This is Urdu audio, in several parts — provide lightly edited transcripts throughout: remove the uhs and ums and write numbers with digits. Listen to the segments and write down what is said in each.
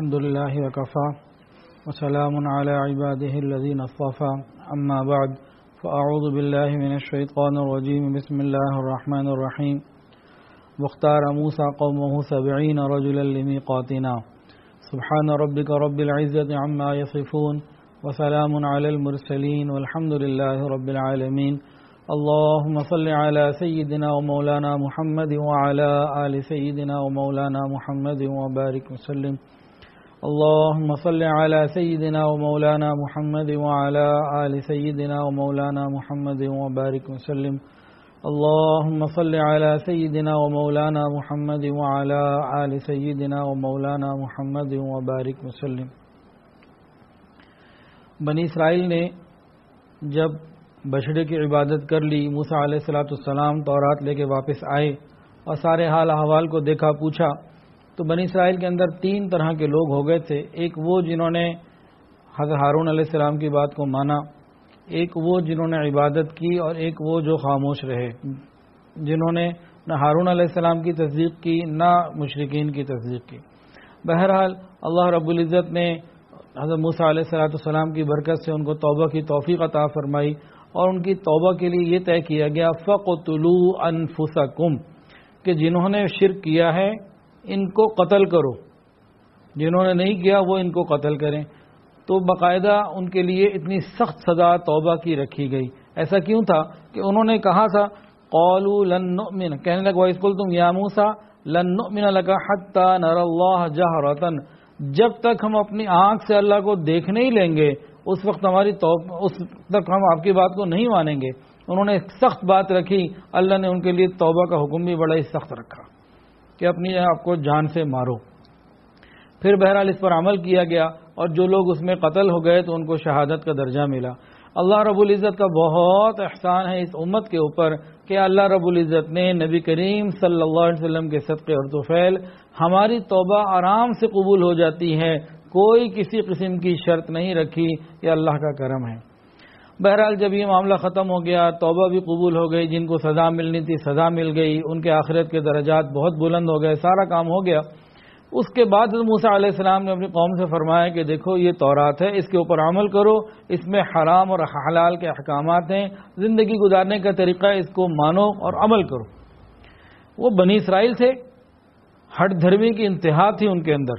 الحمد لله وكفى وسلام على عباده الذين اصطفى أما بعد فأعوذ بالله من الشيطان الرجيم بسم الله الرحمن الرحيم واختار موسى قومه 70 رجلا لميقاتنا سبحان ربك رب العزة عما يصفون وسلام على المرسلين والحمد لله رب العالمين اللهم صل على سيدنا ومولانا محمد وعلى آل سيدنا ومولانا محمد وبارك وسلم اللهم صل على سيدنا ومولانا محمد وعلى آل سيدنا ومولانا محمد وبارك وسلم اللهم صل على سيدنا ومولانا محمد وعلى آل سيدنا ومولانا محمد وبارك وسلم. بنی اسرائیل نے جب بچڑے کی عبادت کر لی، موسیٰ علیہ السلام تورات لے کے واپس آئے اور سارے حال احوال کو دیکھا پوچھا تو بنی اسرائیل کے اندر 3 طرح کے لوگ ہو گئے تھے. ایک وہ جنہوں نے حضرت ہارون علیہ السلام کی بات کو مانا، ایک وہ جنہوں نے عبادت کی، اور ایک وہ جو خاموش رہے، جنہوں نے نہ ہارون علیہ السلام کی تصدیق کی نہ مشرکین کی تصدیق کی. بہرحال اللہ رب العزت نے حضرت موسیٰ علیہ السلام کی برکت سے ان کو توبہ کی توفیق عطا فرمائی، اور ان کی توبہ کے لیے یہ طے کیا گیا فَقْتُلُوا أَنفُسَكُمْ کہ جنہوں نے شرک کیا ہے ان کو قتل کرو، جنہوں نے نہیں کیا وہ ان کو قتل کریں. تو باقاعدہ ان کے لیے اتنی سخت سزا توبہ کی رکھی گئی. ایسا کیوں تھا کہ انہوں نے کہا تھا قَالُوا لَن نُؤْمِنَ، کہنے لگا وَإِذْ قُلْتُمْ يَا مُوسَى لَن نُؤْمِنَ لَكَ حَتَّى نَرَى اللَّهَ جَهْرَةً، جب تک ہم اپنی آنکھ سے اللہ کو دیکھ نہیں لیں گے اس وقت اس تک ہم آپ کی بات کو نہیں مانیں گے. انہوں نے ایک سخت بات رکھی. اللہ نے ان کے لیے توبہ کا حکم بھی بڑا ہی سخت رکھا کہ اپنی آپ کو جان سے مارو. پھر بہرحال اس پر عمل کیا گیا اور جو لوگ اس میں قتل ہو گئے تو ان کو شہادت کا درجہ ملا. اللہ رب العزت کا بہت احسان ہے اس امت کے اوپر کہ اللہ رب العزت نے نبی کریم صلی اللہ علیہ وسلم کے صدقے اور طفیل ہماری توبہ آرام سے قبول ہو جاتی ہے. کوئی کسی قسم کی شرط نہیں رکھی، یہ اللہ کا کرم ہے. بہرحال جب یہ معاملہ ختم ہو گیا، توبہ بھی قبول ہو گئی، جن کو سزا ملنی تھی سزا مل گئی، ان کے آخرت کے درجات بہت بلند ہو گئے، سارا کام ہو گیا. اس کے بعد موسیٰ علیہ السلام نے اپنی قوم سے فرمایا کہ دیکھو یہ تورات ہے، اس کے اوپر عمل کرو، اس میں حرام اور حلال کے احکامات ہیں، زندگی گزارنے کا طریقہ ہے، اس کو مانو اور عمل کرو. وہ بنی اسرائیل تھے، ہٹ دھرمی کی انتہا تھی ان کے اندر.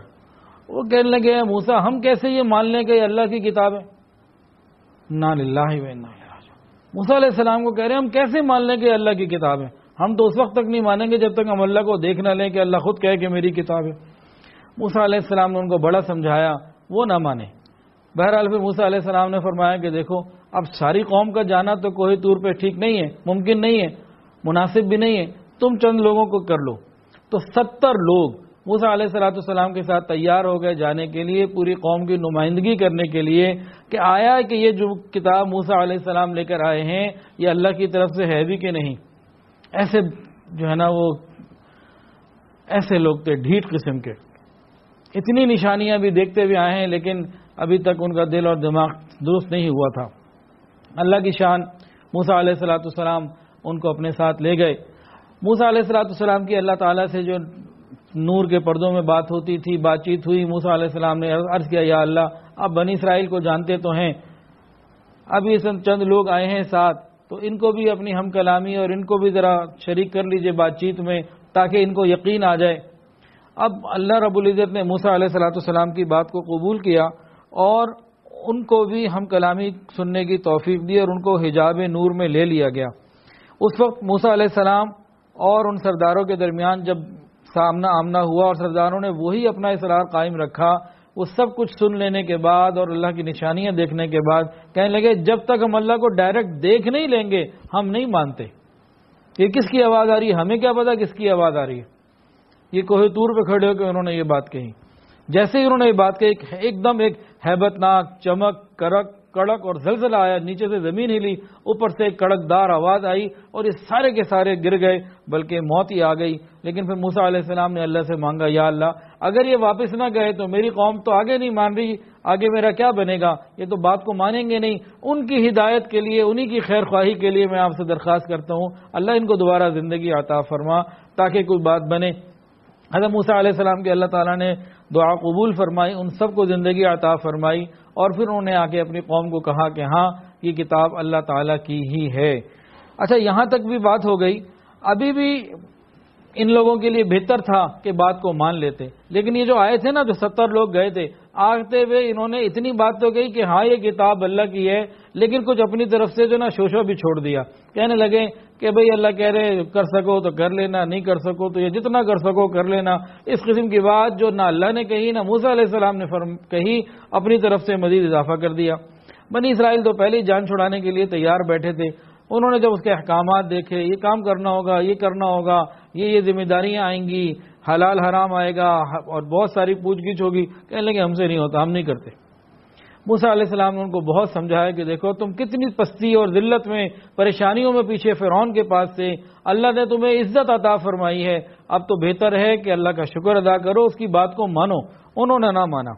وہ کہنے لگے موسیٰ ہم کیسے یہ مان لیں کہ یہ اللہ کی کتاب ہے؟ انا للہ و انا الیہ راجعون. موسیٰ علیہ السلام کو کہہ رہے ہیں ہم کیسے مان لیں کہ یہ اللہ کی کتاب ہے؟ ہم تو اس وقت تک نہیں مانیں گے جب تک ہم اللہ کو دیکھ نہ لیں کہ اللہ خود کہے کہ میری کتاب ہے. موسیٰ علیہ السلام نے ان کو بڑا سمجھایا، وہ نہ مانے. بہرحال پھر موسیٰ علیہ السلام نے فرمایا کہ دیکھو اب ساری قوم کا جانا تو کوئی طور پہ ٹھیک نہیں ہے، ممکن نہیں ہے، مناسب بھی نہیں ہے، تم چند لوگوں کو کر لو. تو 70 لوگ موسیٰ علیہ السلام کے ساتھ تیار ہو گئے جانے کے لیے، پوری قوم کی نمائندگی کرنے کے لیے کہ آیا کہ یہ جو کتاب موسیٰ علیہ السلام لے کر آئے ہیں یہ اللہ کی طرف سے ہے بھی کہ نہیں. ایسے جو ہے نا وہ ایسے لوگ تھے ڈھیٹ قسم کے. اتنی نشانیاں بھی دیکھتے ہوئے آئے ہیں لیکن ابھی تک ان کا دل اور دماغ درست نہیں ہوا تھا. اللہ کی شان، موسیٰ علیہ السلام ان کو اپنے ساتھ لے گئے. موسیٰ علیہ السلام کی اللہ تعالیٰ سے جو نور کے پردوں میں بات ہوتی تھی، بات چیت ہوئی. موسیٰ علیہ السلام نے عرض کیا یا اللہ اب بنی اسرائیل کو جانتے تو ہیں، اب یہ چند لوگ آئے ہیں ساتھ تو ان کو بھی اپنی ہم کلامی اور ان کو بھی ذرا شریک کر لیجئے بات چیت میں تاکہ ان کو یقین آ جائے. اب اللہ رب العزت نے موسیٰ علیہ السلام کی بات کو قبول کیا اور ان کو بھی ہم کلامی سننے کی توفیق دی اور ان کو حجاب نور میں لے لیا گیا. اس وقت موسیٰ علیہ السلام اور ان سرداروں کے درمیان جب سامنا آمنا ہوا اور سرداروں نے وہی اپنا اصرار قائم رکھا، وہ سب کچھ سن لینے کے بعد اور اللہ کی نشانیاں دیکھنے کے بعد کہنے لگے جب تک ہم اللہ کو ڈائریکٹ دیکھ نہیں لیں گے ہم نہیں مانتے. یہ کس کی آواز آ رہی ہے؟ ہمیں کیا پتا کس کی آواز آ رہی ہے. یہ کوہ طور پہ کھڑے ہو کے انہوں نے یہ بات کہی. جیسے ہی انہوں نے یہ بات کہی ایک دم ایک ہیبت ناک چمک کڑک اور زلزلہ آیا، نیچے سے زمین ہلی، اوپر سے ایک کڑک دار آواز آئی اور یہ سارے کے سارے گر گئے، بلکہ موت ہی آ گئی. لیکن پھر موسیٰ علیہ السلام نے اللہ سے مانگا یا اللہ اگر یہ واپس نہ گئے تو میری قوم تو آگے نہیں مان رہی، آگے میرا کیا بنے گا؟ یہ تو بات کو مانیں گے نہیں. ان کی ہدایت کے لیے، انہی کی خیر خواہی کے لیے میں آپ سے درخواست کرتا ہوں اللہ ان کو دوبارہ زندگی عطا فرما تاکہ کوئی بات بنے. حضرت موسیٰ علیہ السلام کے اللہ تعالیٰ نے دعا قبول فرمائی، ان سب کو زندگی عطا فرمائی، اور پھر انہوں نے آ کے اپنی قوم کو کہا کہ ہاں یہ کتاب اللہ تعالیٰ کی ہی ہے۔ اچھا، یہاں تک بھی بات ہو گئی۔ ابھی بھی ان لوگوں کے لیے بہتر تھا کہ بات کو مان لیتے، لیکن یہ جو آئے تھے نا، جو 70 لوگ گئے تھے، آتے ہوئے انہوں نے اتنی بات تو کہی کہ ہاں یہ کتاب اللہ کی ہے، لیکن کچھ اپنی طرف سے جو نا شوشو بھی چھوڑ دیا، کہنے لگے کہ بھئی اللہ کہہ رہے کر سکو تو کر لینا، نہیں کر سکو تو یہ جتنا کر سکو کر لینا۔ اس قسم کی بات جو نہ اللہ نے کہی نہ موسیٰ علیہ السلام نے کہی، اپنی طرف سے مزید اضافہ کر دیا۔ بنی اسرائیل تو پہلے ہی جان چھڑانے کے لیے تیار بیٹھے تھے۔ انہوں نے جب اس کے احکامات دیکھے، یہ کام کرنا ہوگا، یہ کرنا ہوگا، یہ ذمہ داریاں آئیں گی، حلال حرام آئے گا، اور بہت ساری پوچھ گچھ ہوگی، کہنے لگے ہم سے نہیں ہوتا، ہم نہیں کرتے۔ موسیٰ علیہ السلام نے ان کو بہت سمجھایا کہ دیکھو تم کتنی پستی اور ذلت میں، پریشانیوں میں پیچھے فرعون کے پاس سے، اللہ نے تمہیں عزت عطا فرمائی ہے، اب تو بہتر ہے کہ اللہ کا شکر ادا کرو، اس کی بات کو مانو۔ انہوں نے نہ مانا۔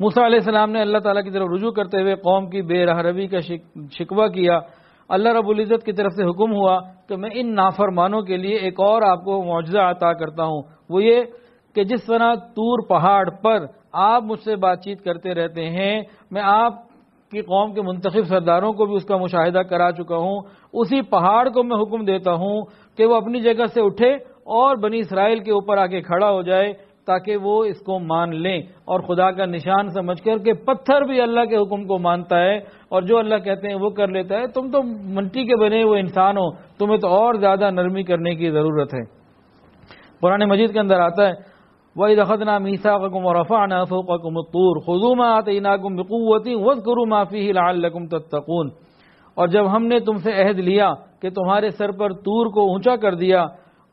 موسیٰ علیہ السلام نے اللہ تعالیٰ کی طرف رجوع کرتے ہوئے قوم کی بے راہ روی کا شکوہ کیا۔ اللہ رب العزت کی طرف سے حکم ہوا کہ میں ان نافرمانوں کے لیے ایک اور آپ کو معجزہ عطا کرتا ہوں، وہ یہ کہ جس طرح طور پہاڑ پر آپ مجھ سے بات چیت کرتے رہتے ہیں، میں آپ کی قوم کے منتخب سرداروں کو بھی اس کا مشاہدہ کرا چکا ہوں، اسی پہاڑ کو میں حکم دیتا ہوں کہ وہ اپنی جگہ سے اٹھے اور بنی اسرائیل کے اوپر آ کے کھڑا ہو جائے تاکہ وہ اس کو مان لیں، اور خدا کا نشان سمجھ کر کہ پتھر بھی اللہ کے حکم کو مانتا ہے اور جو اللہ کہتے ہیں وہ کر لیتا ہے۔ تم تو مٹی کے بنے ہوئے انسان ہو، تمہیں تو اور زیادہ نرمی کرنے کی ضرورت ہے۔ قرآن مجید کے اندر آتا ہے وَإِذْ أَخَذْنَا مِيثَاقَكُمْ وَرَفَعْنَا فَوْقَكُمُ الطُّورَ خُذُوا مَا آتَيْنَاكُمْ بِقُوَّةٍ وَاذْكُرُوا مَا فِيهِ لَعَلَّكُمْ تَتَّقُونَ۔ اور جب ہم نے تم سے عہد لیا کہ تمہارے سر پر طور کو اونچا کر دیا،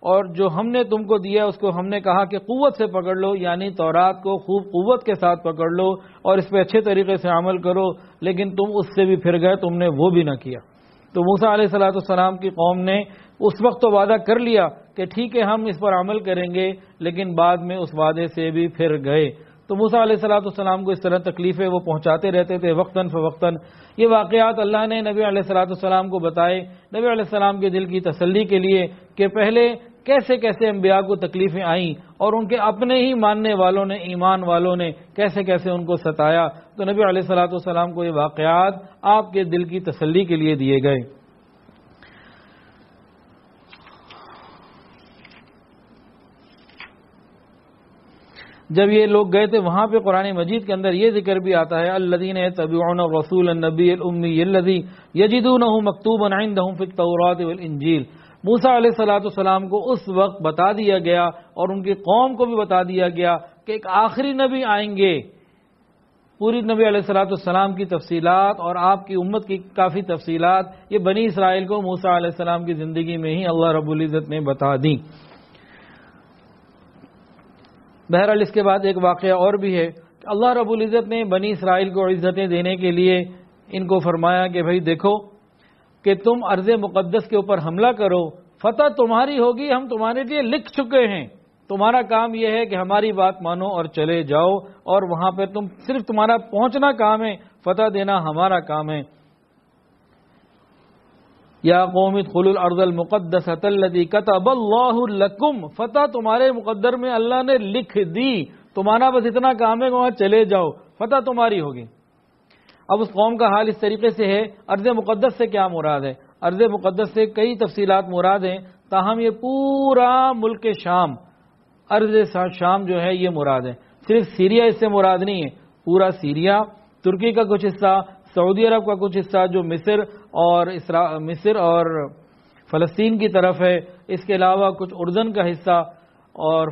اور جو ہم نے تم کو دیا اس کو ہم نے کہا کہ قوت سے پکڑ لو، یعنی تورات کو خوب قوت کے ساتھ پکڑ لو اور اس پہ اچھے طریقے سے عمل کرو، لیکن تم اس سے بھی پھر گئے، تم نے وہ بھی نہ کیا۔ تو موسیٰ علیہ السلام کی قوم نے اس وقت تو وعدہ کر لیا کہ ٹھیک ہے ہم اس پر عمل کریں گے، لیکن بعد میں اس وعدے سے بھی پھر گئے۔ تو موسیٰ علیہ السلام کو اس طرح تکلیفیں وہ پہنچاتے رہتے تھے وقتاً فوقتاً۔ یہ واقعات اللہ نے نبی علیہ السلام کو بتائے، نبی علیہ السلام کے دل کی تسلی کے لیے کہ پہلے کیسے کیسے انبیاء کو تکلیفیں آئیں اور ان کے اپنے ہی ماننے والوں نے، ایمان والوں نے کیسے کیسے ان کو ستایا۔ تو نبی علیہ السلام کو یہ واقعات آپ کے دل کی تسلی کے لیے دیے گئے۔ جب یہ لوگ گئے تھے وہاں پہ قرآن مجید کے اندر یہ ذکر بھی آتا ہے الذین یتبعون الرسول النبی الامی الذی یجدونہ مکتوبا عندہم فی التوراۃ والانجیل۔ موسیٰ علیہ السلام کو اس وقت بتا دیا گیا اور ان کی قوم کو بھی بتا دیا گیا کہ ایک آخری نبی آئیں گے۔ پوری نبی علیہ السلام کی تفصیلات اور آپ کی امت کی کافی تفصیلات یہ بنی اسرائیل کو موسیٰ علیہ السلام کی زندگی میں ہی اللہ رب العزت نے بتا دیں۔ بہرحال اس کے بعد ایک واقعہ اور بھی ہے کہ اللہ رب العزت نے بنی اسرائیل کو عزتیں دینے کے لیے ان کو فرمایا کہ بھائی دیکھو کہ تم ارض مقدس کے اوپر حملہ کرو، فتح تمہاری ہوگی، ہم تمہارے لیے لکھ چکے ہیں، تمہارا کام یہ ہے کہ ہماری بات مانو اور چلے جاؤ، اور وہاں پہ صرف تمہارا پہنچنا کام ہے، فتح دینا ہمارا کام ہے۔ یا قوم ادخلوا الارض المقدسۃ التي كتب اللہ لکم، فتح تمہارے مقدر میں اللہ نے لکھ دی، تمہارا بس اتنا کام ہے کہ وہاں چلے جاؤ، فتح تمہاری ہوگی۔ اب اس قوم کا حال اس طریقے سے ہے۔ ارض مقدس سے کیا مراد ہے؟ ارض مقدس سے کئی تفصیلات مراد ہیں، تاہم یہ پورا ملک شام، ارض شام جو ہے یہ مراد ہے۔ صرف سیریا اس سے مراد نہیں ہے، پورا سیریا، ترکی کا کچھ حصہ، سعودی عرب کا کچھ حصہ جو مصر اور فلسطین کی طرف ہے، اس کے علاوہ کچھ اردن کا حصہ اور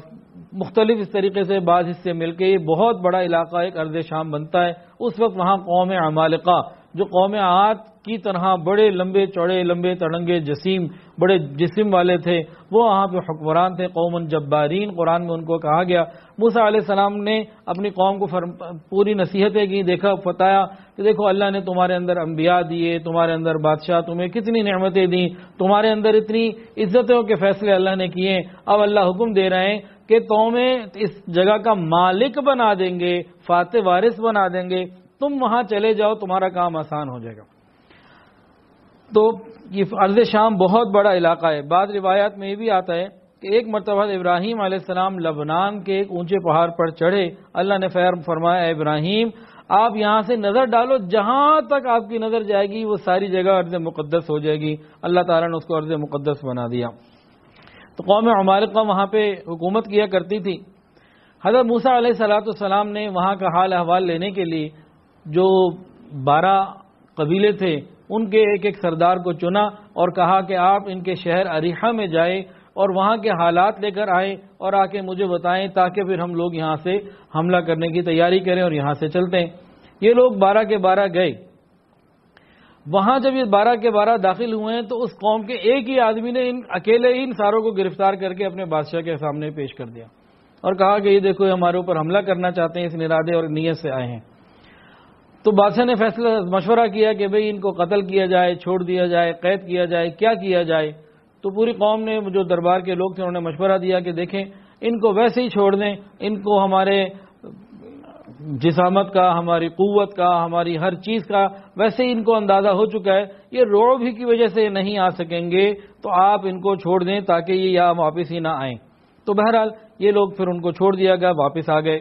مختلف اس طریقے سے بعض حصے مل کے یہ بہت بڑا علاقہ ایک ارض شام بنتا ہے۔ اس وقت وہاں قوم عمالقہ جو قوم عاد کی طرح بڑے لمبے چوڑے، لمبے تڑنگے جسیم، بڑے جسم والے تھے، وہ وہاں پہ حکمران تھے، قوم جبارین قرآن میں ان کو کہا گیا۔ موسیٰ علیہ السلام نے اپنی قوم کو پوری نصیحتیں کی، دیکھا بتایا کہ دیکھو اللہ نے تمہارے اندر انبیاء دیے، تمہارے اندر بادشاہ، تمہیں کتنی نعمتیں دیں، تمہارے اندر اتنی عزتوں کے فیصلے اللہ نے کیے، اب اللہ حکم دے رہے ہیں کہ تمہیں اس جگہ کا مالک بنا دیں گے، فاتح وارث بنا دیں گے، تم وہاں چلے جاؤ، تمہارا کام آسان ہو جائے گا۔ تو یہ ارض شام بہت بڑا علاقہ ہے۔ بعض روایات میں یہ بھی آتا ہے کہ ایک مرتبہ ابراہیم علیہ السلام لبنان کے ایک اونچے پہاڑ پر چڑھے. اللہ نے فرمایا اے ابراہیم آپ یہاں سے نظر ڈالو, جہاں تک آپ کی نظر جائے گی وہ ساری جگہ ارض مقدس ہو جائے گی. اللہ تعالیٰ نے اس کو ارض مقدس بنا دیا. تو قوم عمالقہ وہاں پہ حکومت کیا کرتی تھی. حضرت موسیٰ علیہ السلام نے وہاں کا حال احوال لینے کے لیے جو 12 قبیلے تھے ان کے ایک سردار کو چنا اور کہا کہ آپ ان کے شہر اریحہ میں جائیں اور وہاں کے حالات لے کر آئیں اور آ کے مجھے بتائیں تاکہ پھر ہم لوگ یہاں سے حملہ کرنے کی تیاری کریں اور یہاں سے چلتے ہیں. یہ لوگ 12 کے 12 گئے. وہاں جب یہ 12 کے 12 داخل ہوئے ہیں تو اس قوم کے ایک ہی آدمی نے اکیلے ہی ان ساروں کو گرفتار کر کے اپنے بادشاہ کے سامنے پیش کر دیا اور کہا کہ یہ دیکھو ہمارے اوپر حملہ کرنا چاہتے ہیں, اس ارادے اور نیت سے آئے ہیں. تو بادشاہ نے فیصلہ مشورہ کیا کہ بھئی ان کو قتل کیا جائے, چھوڑ دیا جائے, قید کیا جائے, کیا کیا جائے. تو پوری قوم نے جو دربار کے لوگ تھے انہوں نے مشورہ دیا کہ دیکھیں ان کو ویسے ہی چھوڑ دیں, ان کو ہمارے جسامت کا, ہماری قوت کا, ہماری ہر چیز کا ویسے ہی ان کو اندازہ ہو چکا ہے, یہ رعب ہی کی وجہ سے نہیں آ سکیں گے, تو آپ ان کو چھوڑ دیں تاکہ یہ یہاں واپس ہی نہ آئیں. تو بہرحال یہ لوگ پھر ان کو چھوڑ دیا گیا, واپس آ گئے.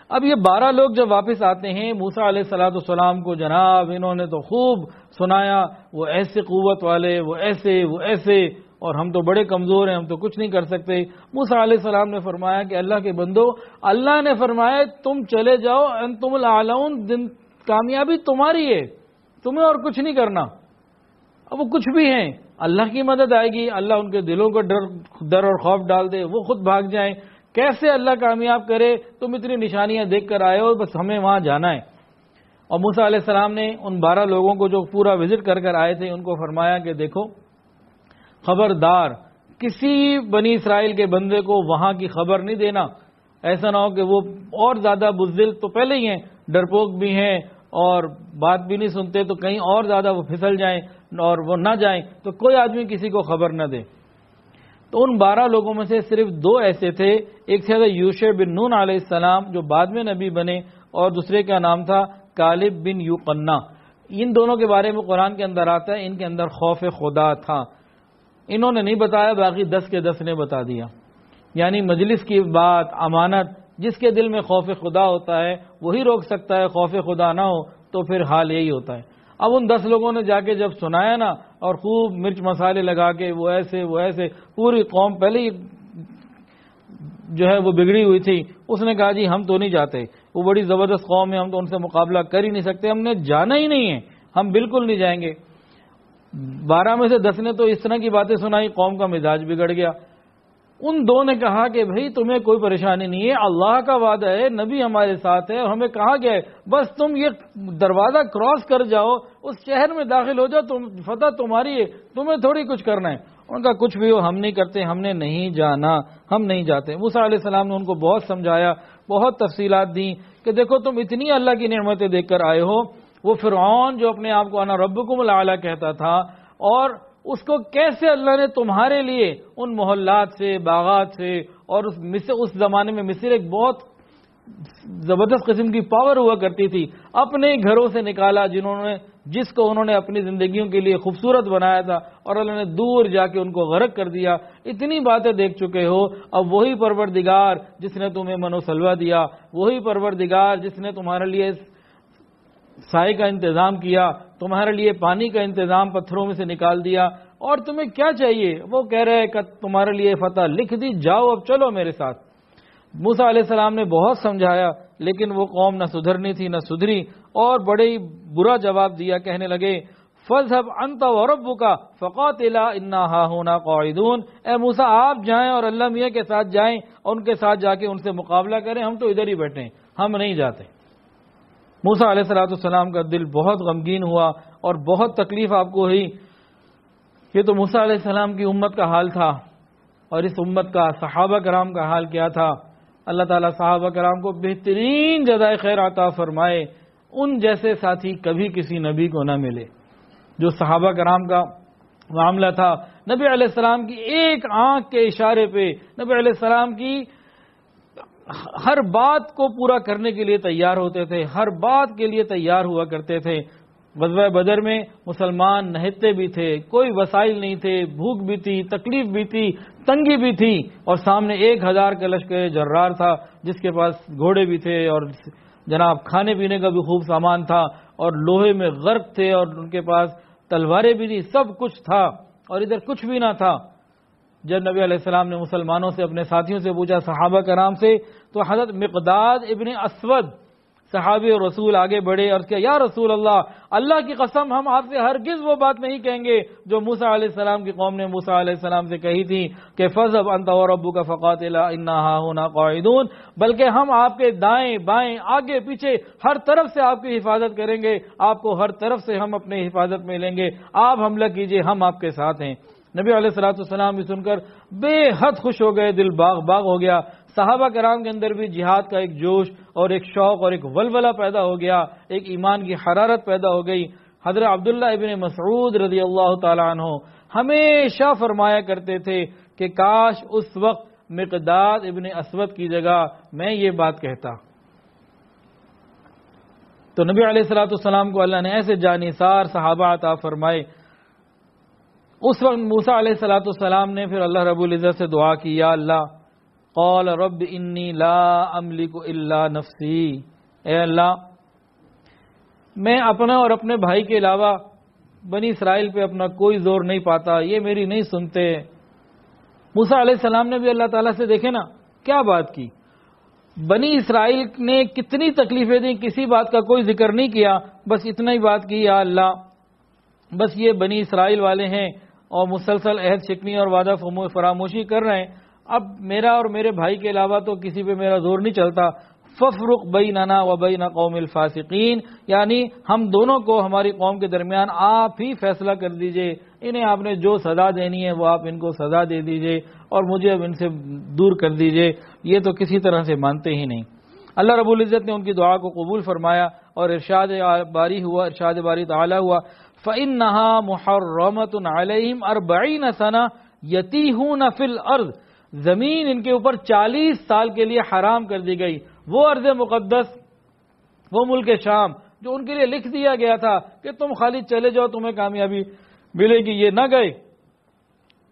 اب یہ 12 لوگ جب واپس آتے ہیں موسیٰ علیہ السلام کو جناب انہوں نے تو خوب سنایا, وہ ایسے قوت والے, وہ ایسے, اور ہم تو بڑے کمزور ہیں, ہم تو کچھ نہیں کر سکتے. موسیٰ علیہ السلام نے فرمایا کہ اللہ کے بندو, اللہ نے فرمایا تم چلے جاؤ, انتم الاعلون, کامیابی تمہاری ہے, تمہیں اور کچھ نہیں کرنا. اب وہ کچھ بھی ہیں, اللہ کی مدد آئے گی, اللہ ان کے دلوں کو ڈر اور خوف ڈال دے, وہ خود بھاگ جائیں. کیسے اللہ کامیاب کرے, تم اتنی نشانیاں دیکھ کر آئے ہو, بس ہمیں وہاں جانا ہے. اور موسیٰ علیہ السلام نے ان 12 لوگوں کو جو پورا وزٹ کر آئے تھے ان کو فرمایا کہ دیکھو خبردار کسی بنی اسرائیل کے بندے کو وہاں کی خبر نہیں دینا, ایسا نہ ہو کہ وہ اور زیادہ بزدل تو پہلے ہی ہیں, ڈرپوک بھی ہیں اور بات بھی نہیں سنتے, تو کہیں اور زیادہ وہ پھسل جائیں اور وہ نہ جائیں, تو کوئی آدمی کسی کو خبر نہ دے. تو ان 12 لوگوں میں سے صرف 2 ایسے تھے, ایک تھے یوشع بن نون علیہ السلام جو بعد میں نبی بنے, اور دوسرے کا نام تھا کالب بن یوقنا. ان دونوں کے بارے میں قرآن کے اندر آتا ہے ان کے اندر خوف خدا تھا. انہوں نے نہیں بتایا, باقی 10 کے 10 نے بتا دیا. یعنی مجلس کی بات, امانت, جس کے دل میں خوف خدا ہوتا ہے وہی روک سکتا ہے, خوف خدا نہ ہو تو پھر حال یہی ہوتا ہے. اب ان 10 لوگوں نے جا کے جب سنایا نا, اور خوب مرچ مسالے لگا کے وہ ایسے, پوری قوم پہلے ہی جو ہے وہ بگڑی ہوئی تھی, اس نے کہا جی ہم تو نہیں جاتے, وہ بڑی زبردست قوم ہے, ہم تو ان سے مقابلہ کر ہی نہیں سکتے, ہم نے جانا ہی نہیں ہے, ہم بالکل نہیں جائیں گے. 12 میں سے 10 نے تو اس طرح کی باتیں سنائی, قوم کا مزاج بگڑ گیا. ان 2 نے کہا کہ بھئی تمہیں کوئی پریشانی نہیں ہے, اللہ کا وعدہ ہے, نبی ہمارے ساتھ ہے, اور ہمیں کہا گیا ہے بس تم یہ دروازہ کراس کر جاؤ, اس شہر میں داخل ہو جاؤ, تم فتح تمہاری ہے, تمہیں تھوڑی کچھ کرنا ہے. ان کا کچھ بھی ہو ہم نہیں کرتے, ہم نے نہیں جانا, ہم نہیں جاتے. موسیٰ علیہ السلام نے ان کو بہت سمجھایا, بہت تفصیلات دیں کہ دیکھو تم اتنی اللہ کی نعمتیں دیکھ کر آئے ہو. وہ فرعون جو اپنے آپ کو انا ربکم الاعلی کہتا تھا, اور اس کو کیسے اللہ نے تمہارے لیے ان محلات سے, باغات سے, اور اس زمانے میں مصر ایک بہت زبردست قسم کی پاور ہوا کرتی تھی, اپنے گھروں سے نکالا, جس کو انہوں نے اپنی زندگیوں کے لیے خوبصورت بنایا تھا, اور اللہ نے دور جا کے ان کو غرق کر دیا. اتنی باتیں دیکھ چکے ہو, اب وہی پروردگار جس نے تمہیں من و سلوہ دیا, وہی پروردگار جس نے تمہارے لیے سائے کا انتظام کیا, تمہارے لیے پانی کا انتظام پتھروں میں سے نکال دیا, اور تمہیں کیا چاہیے, وہ کہہ رہے کہ تمہارے لیے فتح لکھ دی, جاؤ اب چلو میرے ساتھ. موسیٰ علیہ السلام نے بہت سمجھایا, لیکن وہ قوم نہ سدھرنی تھی نہ سدھری, اور بڑے ہی برا جواب دیا, کہنے لگے فَاذْهَبْ أَنْتَ وَرَبُّكَ فَقَاتِلَا إِنَّا هَاهُنَا قَاعِدُونَ. اے موسیٰ آپ جائیں اور اللہ میاں کے ساتھ جائیں, اور ان کے ساتھ جا کے ان سے مقابلہ کریں, ہم تو ادھر ہی بیٹھے ہیں, ہم نہیں جاتے. موسیٰ علیہ السلام کا دل بہت غمگین ہوا اور بہت تکلیف آپ کو ہوئی. یہ تو موسیٰ علیہ السلام کی امت کا حال تھا, اور اس امت کا صحابہ کرام کا حال کیا تھا. اللہ تعالیٰ صحابہ کرام کو بہترین جزائے خیر عطا فرمائے, ان جیسے ساتھی کبھی کسی نبی کو نہ ملے. جو صحابہ کرام کا معاملہ تھا, نبی علیہ السلام کی ایک آنکھ کے اشارے پہ نبی علیہ السلام کی ہر بات کو پورا کرنے کے لیے تیار ہوتے تھے, ہر بات کے لیے تیار ہوا کرتے تھے. غزوہ بدر میں مسلمان نہتے بھی تھے، کوئی وسائل نہیں تھے، بھوک بھی تھی، تکلیف بھی تھی، تنگی بھی تھی، اور سامنے 1000 کا لشکر جرار تھا جس کے پاس گھوڑے بھی تھے اور جناب کھانے پینے کا بھی خوب سامان تھا، اور لوہے میں غرق تھے، اور ان کے پاس تلواریں بھی تھی، سب کچھ تھا، اور ادھر کچھ بھی نہ تھا۔ جب نبی علیہ السلام نے مسلمانوں سے، اپنے ساتھیوں سے پوچھا، صحابہ کرام سے، تو حضرت مقداد ابن اسود صحابی اور رسول آگے بڑھے اور کہا، یا رسول اللہ، اللہ کی قسم ہم آپ سے ہرگز وہ بات نہیں کہیں گے جو موسیٰ علیہ السلام کی قوم نے موسیٰ علیہ السلام سے کہی تھی کہ فَاذْهَبْ أَنْتَ وَرَبُّكَ فَقَاتِلَا إِنَّا هَاهُنَا قَاعِدُونَ، بلکہ ہم آپ کے دائیں بائیں آگے پیچھے ہر طرف سے آپ کی حفاظت کریں گے، آپ کو ہر طرف سے ہم اپنے حفاظت میں لیں گے، آپ حملہ کیجئے، ہم آپ کے ساتھ ہیں۔ نبی علیہ السلام بھی سن کر بے حد خوش ہو گئے، دل باغ باغ ہو گیا۔ صحابہ کرام کے اندر بھی جہاد کا ایک جوش اور ایک شوق اور ایک ولولہ پیدا ہو گیا، ایک ایمان کی حرارت پیدا ہو گئی۔ حضرت عبداللہ ابن مسعود رضی اللہ تعالیٰ عنہ ہمیشہ فرمایا کرتے تھے کہ کاش اس وقت مقداد ابن اسود کی جگہ میں یہ بات کہتا۔ تو نبی علیہ السلام کو اللہ نے ایسے جانثار صحابہ عطا فرمائے۔ اس وقت موسیٰ علیہ السلام نے پھر اللہ رب العزت سے دعا کی، یا اللہ، قال رب انی لا املک الا نفسی، اے اللہ میں اپنا اور اپنے بھائی کے علاوہ بنی اسرائیل پہ اپنا کوئی زور نہیں پاتا، یہ میری نہیں سنتے۔ موسیٰ علیہ السلام نے بھی اللہ تعالیٰ سے دیکھے نا کیا بات کی، بنی اسرائیل نے کتنی تکلیفیں دی، کسی بات کا کوئی ذکر نہیں کیا، بس اتنا ہی بات کی، یا اللہ بس یہ بنی اسرائیل والے ہیں اور مسلسل عہد شکنی اور وعدہ فراموشی کر رہے ہیں، اب میرا اور میرے بھائی کے علاوہ تو کسی پہ میرا زور نہیں چلتا، فَافْرُقْ بَيْنَنَا وَبَيْنَ قَوْمِ الْفَاسِقِينَ، یعنی ہم دونوں کو ہماری قوم کے درمیان آپ ہی فیصلہ کر دیجئے، انہیں آپ نے جو سزا دینی ہے وہ آپ ان کو سزا دے دیجئے اور مجھے اب ان سے دور کر دیجئے، یہ تو کسی طرح سے مانتے ہی نہیں۔ اللہ رب العزت نے ان کی دعا کو قبول فرمایا اور ارشاد باری تعالی ہوا، فَإِنَّهَا مُحَرَّمَةٌ عَلَيْهِمْ 40 سَنَةً يَتِيهُونَ فِي الْأَرْضِ، زمین ان کے اوپر 40 سال کے لیے حرام کر دی گئی، وہ ارض مقدس، وہ ملک شام جو ان کے لیے لکھ دیا گیا تھا کہ تم خالی چلے جاؤ تمہیں کامیابی ملے گی، یہ نہ گئے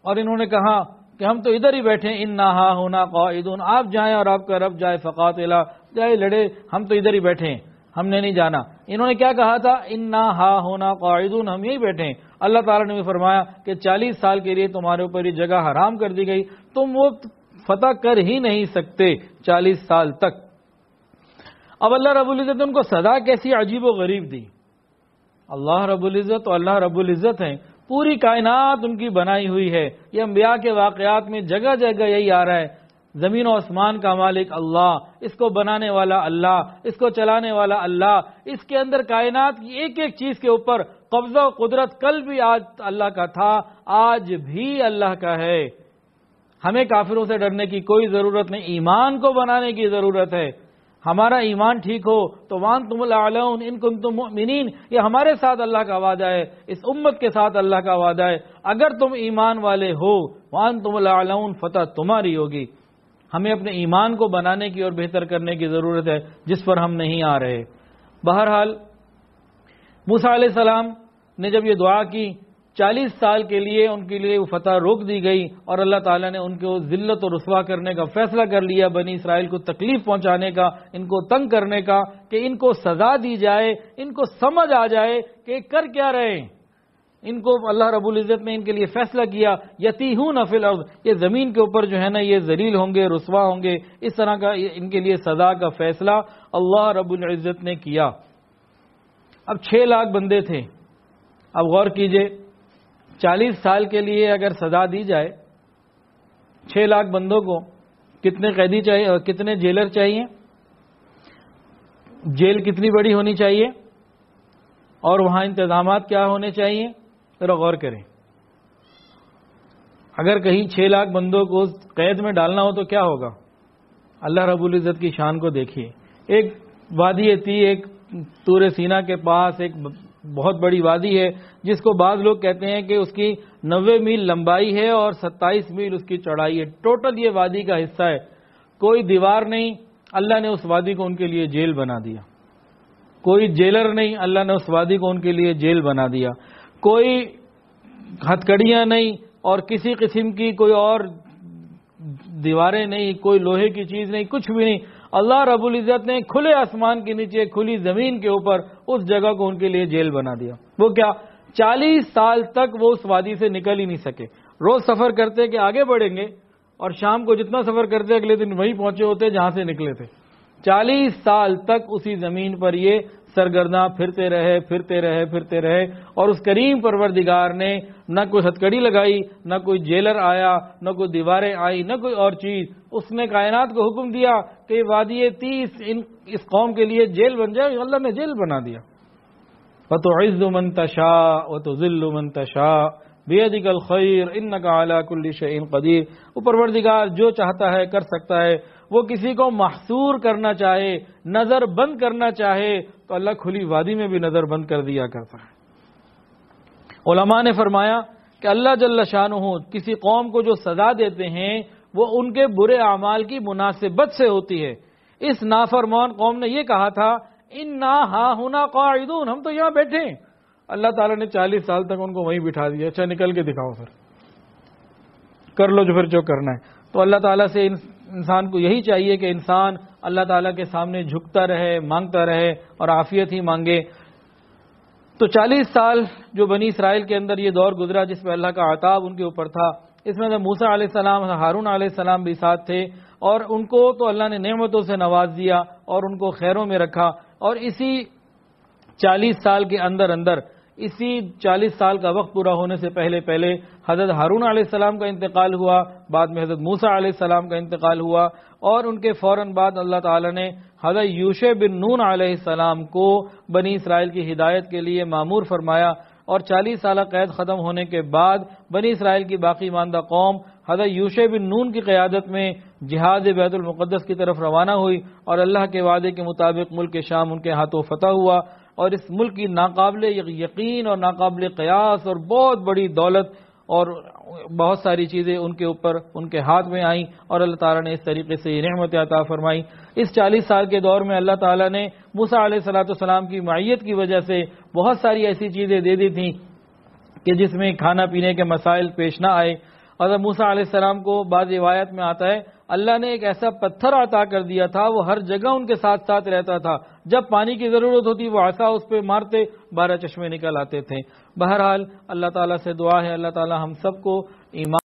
اور انہوں نے کہا کہ ہم تو ادھر ہی بیٹھے، اِنَّا هَاهُنَا قَاعِدُونَ، آپ جائیں اور آپ کا رب جائے، فَقَاتِلَا، جائے لڑے، ہم تو ادھر ہی بیٹھے ہیں، ہم نے نہیں جانا۔ انہوں نے کیا کہا تھا، اِنَّا هَاهُنَا قَاعِدُونَ، ہم یہی بیٹھے ہیں۔ اللہ تعالیٰ نے بھی فرمایا کہ 40 سال کے لیے تمہارے اوپر یہ جگہ حرام کر دی گئی، تم وہ فتح کر ہی نہیں سکتے 40 سال تک۔ اب اللہ رب العزت نے ان کو سزا کیسی عجیب و غریب دی۔ اللہ رب العزت تو اللہ رب العزت ہیں، پوری کائنات ان کی بنائی ہوئی ہے، یہ انبیاء کے واقعات میں جگہ جگہ یہی آ رہا ہے، زمین و آسمان کا مالک اللہ، اس کو بنانے والا اللہ، اس کو چلانے والا اللہ، اس کے اندر کائنات کی ایک ایک چیز کے اوپر قبضہ و قدرت کل بھی آج اللہ کا تھا، آج بھی اللہ کا ہے۔ ہمیں کافروں سے ڈرنے کی کوئی ضرورت نہیں، ایمان کو بنانے کی ضرورت ہے۔ ہمارا ایمان ٹھیک ہو تو وَأَنْتُمُ الْأَعْلَوْنَ إِن كُنتُم مُؤْمِنِينَ، یہ ہمارے ساتھ اللہ کا وعدہ ہے، اس امت کے ساتھ اللہ کا وعدہ ہے، اگر تم ایمان والے ہو وَأَنْتُمُ الْأَعْلَوْنَ، فتح تمہاری ہوگی۔ ہمیں اپنے ایمان کو بنانے کی اور بہتر کرنے کی ضرورت ہے، جس پر ہم نہیں آ رہے۔ بہرحال موسیٰ علیہ السلام نے جب یہ دعا کی، 40 سال کے لیے ان کے لیے وہ فتح روک دی گئی اور اللہ تعالیٰ نے ان کو ذلت و رسوا کرنے کا فیصلہ کر لیا، بنی اسرائیل کو تکلیف پہنچانے کا، ان کو تنگ کرنے کا، کہ ان کو سزا دی جائے، ان کو سمجھ آ جائے کہ کر کیا رہے ہیں۔ ان کو اللہ رب العزت نے ان کے لیے فیصلہ کیا، یتیہون فی الارض، یہ زمین کے اوپر جو ہے نا یہ ذلیل ہوں گے، رسوا ہوں گے، اس طرح کا ان کے لیے سزا کا فیصلہ اللہ رب العزت نے کیا۔ اب 6 لاکھ بندے تھے، اب غور کیجئے 40 سال کے لیے اگر سزا دی جائے 6 لاکھ بندوں کو، کتنے قیدی چاہیے اور کتنے جیلر چاہیے، جیل کتنی بڑی ہونی چاہیے اور وہاں انتظامات کیا ہونے چاہیے، ذرا غور کریں۔ اگر کہیں 6 لاکھ بندوں کو قید میں ڈالنا ہو تو کیا ہوگا؟ اللہ رب العزت کی شان کو دیکھیے۔ ایک وادی تھی، ایک طور سینا کے پاس ایک بہت بڑی وادی ہے، جس کو بعض لوگ کہتے ہیں کہ اس کی 90 میل لمبائی ہے اور 27 میل اس کی چوڑائی ہے، ٹوٹل یہ وادی کا حصہ ہے، کوئی دیوار نہیں، اللہ نے اس وادی کو ان کے لیے جیل بنا دیا، کوئی جیلر نہیں، اللہ نے اس وادی کو ان کے لیے جیل بنا دیا، کوئی ہتھکڑیاں نہیں اور کسی قسم کی کوئی اور دیواریں نہیں، کوئی لوہے کی چیز نہیں، کچھ بھی نہیں۔ اللہ رب العزت نے کھلے آسمان کے نیچے، کھلی زمین کے اوپر اس جگہ کو ان کے لیے جیل بنا دیا۔ وہ کیا؟ 40 سال تک وہ اس وادی سے نکل ہی نہیں سکے۔ روز سفر کرتے کہ آگے بڑھیں گے، اور شام کو جتنا سفر کرتے اگلے دن وہیں پہنچے ہوتے جہاں سے نکلے تھے۔ 40 سال تک اسی زمین پر یہ سرگرداں پھرتے رہے، اور اس کریم پروردگار نے نہ کوئی ہتھکڑی لگائی، نہ کوئی جیلر آیا، نہ کوئی دیواریں آئی، نہ کوئی اور چیز۔ اس نے کائنات کو حکم دیا کہ یہ وادی 30 اس قوم کے لیے جیل بن جائے، اللہ نے جیل بنا دیا۔ وَتُعِزُّ مَن تَشَاءُ وَتُذِلُّ مَن تَشَاءُ بِيَدِكَ الْخَيْرُ إِنَّكَ عَلَى كُلِّ شَيْءٍ قَدِيرٌ۔ وہ پروردگار جو چاہتا ہے کر سکتا ہے۔ وہ کسی کو محصور کرنا چاہے، نظر بند کرنا چاہے تو اللہ کھلی وادی میں بھی نظر بند کر دیا کرتا ہے۔ علماء نے فرمایا کہ اللہ جل شانہ کسی قوم کو جو سزا دیتے ہیں وہ ان کے برے اعمال کی مناسبت سے ہوتی ہے۔ اس نافرمان قوم نے یہ کہا تھا اِنَّا ہَاهُنَا قَاعِدُونَ، ہم تو یہاں بیٹھے ہیں۔ اللہ تعالیٰ نے 40 سال تک ان کو وہیں بٹھا دیا، اچھا نکل کے دکھاؤ پھر، کر لو جو کرنا ہے۔ تو اللہ تعالیٰ سے انسان کو یہی چاہیے کہ انسان اللہ تعالیٰ کے سامنے جھکتا رہے، مانگتا رہے اور عافیت ہی مانگے۔ تو 40 سال جو بنی اسرائیل کے اندر یہ دور گزرا جس میں اللہ کا عطاب ان کے اوپر تھا، اس میں موسیٰ علیہ السلام، ہارون علیہ السلام بھی ساتھ تھے، اور ان کو تو اللہ نے نعمتوں سے نواز دیا اور ان کو خیروں میں رکھا۔ اور اسی 40 سال کے اندر اسی 40 سال کا وقت پورا ہونے سے پہلے حضرت ہارون علیہ السلام کا انتقال ہوا، بعد میں حضرت موسیٰ علیہ السلام کا انتقال ہوا، اور ان کے فوراً بعد اللہ تعالیٰ نے حضرت یوشع بن نون علیہ السلام کو بنی اسرائیل کی ہدایت کے لیے مامور فرمایا۔ اور 40 سالہ قید ختم ہونے کے بعد بنی اسرائیل کی باقی ماندہ قوم حضرت یوشع بن نون کی قیادت میں جہاد بیت المقدس کی طرف روانہ ہوئی، اور اللہ کے وعدے کے مطابق ملک شام ان کے ہاتھوں فتح ہوا، اور اس ملک کی ناقابل یقین اور ناقابل قیاس اور بہت بڑی دولت اور بہت ساری چیزیں ان کے اوپر ان کے ہاتھ میں آئیں، اور اللہ تعالیٰ نے اس طریقے سے یہ نعمت عطا فرمائی۔ اس 40 سال کے دور میں اللہ تعالیٰ نے موسیٰ علیہ السلام کی معیت کی وجہ سے بہت ساری ایسی چیزیں دے دی تھیں کہ جس میں کھانا پینے کے مسائل پیش نہ آئے۔ حضرت موسیٰ علیہ السلام کو بعض روایت میں آتا ہے اللہ نے ایک ایسا پتھر عطا کر دیا تھا، وہ ہر جگہ ان کے ساتھ ساتھ رہتا تھا، جب پانی کی ضرورت ہوتی وہ عصا اس پہ مارتے 12 چشمے نکل آتے تھے۔ بہرحال اللہ تعالیٰ سے دعا ہے اللہ تعالیٰ ہم سب کو ایمان